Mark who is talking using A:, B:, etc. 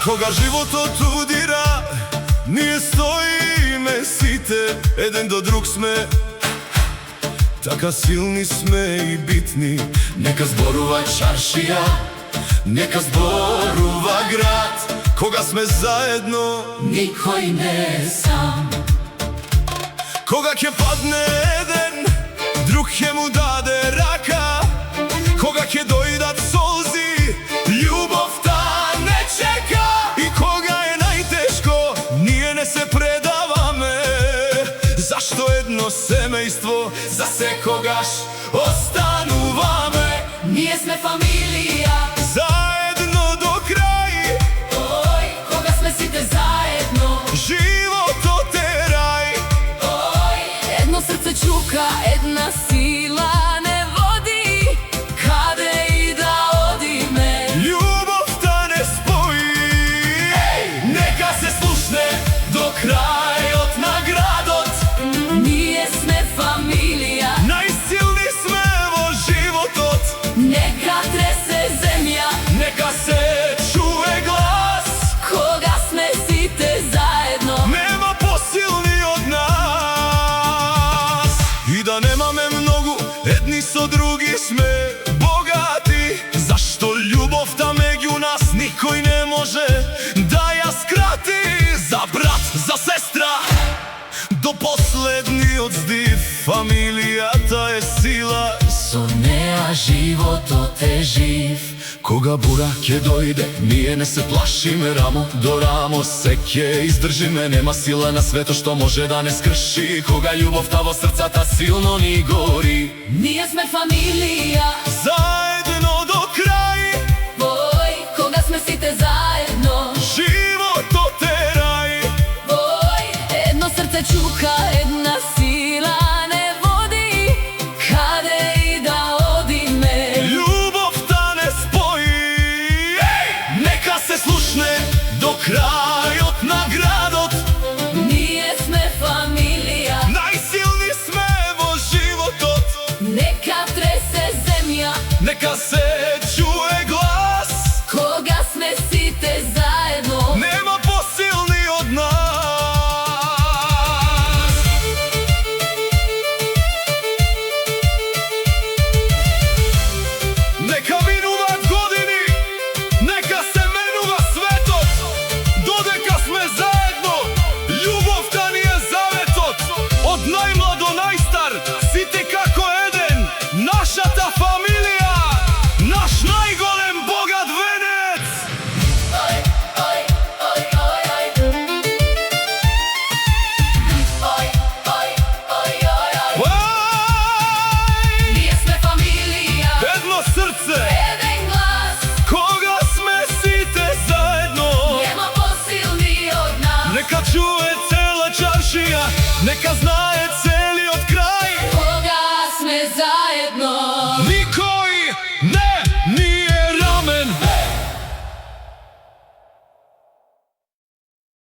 A: Кога животот удира, ние стоиме сите, еден до друг сме. Така силни сме и битни. Нека зборува чаршија, нека зборува град. Кога сме заедно,
B: никој не е сам.
A: Кога ќе падне еден, друг ќе му даде рака. Кога ќе дојдат солзи, љубовта не чека. И кога е најтешко, ние не се предаваме. Зашто едно семејство за секогаш остануваме.
B: Ние сме фамилија,
A: Заедно до крај,
B: ој, кога сме сите заедно.
A: животот е рај.
B: Ој, едно срце чука, една сила не води. Каде и да одиме,
A: Љубовта не спои. Нека се слушне до крајот на градот.
B: ние сме фамилија.
A: Најсилни сме во животот.
B: Нека тресе земја,
A: Нека се чуе глас.
B: кога сме сите заедно.
A: Нема посилни од нас. И да немаме многу, едни со други сме богати. Зашто љубовта меѓу нас никој не може да ја скрати. За брат, за сестра, до последниот здив, фамилијата е сила.
B: Со неа животот е жив.
A: Кога бура ќе дојде, ние не се плашиме, рамо до рамо се ќе издржиме. Нема сила на свето што може да не скрши. Кога љубовта во срцата силно ни гори.
B: Ние сме фамилија,
A: Заедно до крај,
B: ој, кога сме сите заедно.
A: животот е рај.
B: Ој, едно срце чука, една сила не води. Каде и да одиме,
A: Љубовта не спои. Нека се слушне до крајот на градот.
B: ние сме фамилија.
A: Најсилни сме во животот.
B: Нека тресе земја,
A: Нека се чуе глас.
B: кога сме сите заедно.
A: Нема посилни од нас. Нека минуваат години, нека се менува светот. Додека сме заедно, љубовта ни е заветот. Од најмлад до најстар, сите како еден. Нашата фамилија, наш најголем богат венец.
B: Ој, ој, ој, ој, ој. Ој, ој, ој, ој, ој. Ние сме фамилија,
A: Едно срце,
B: еден глас.
A: кога сме сите заедно.
B: Нема посилни од нас.
A: Нека чуе цела чаршија, нека знае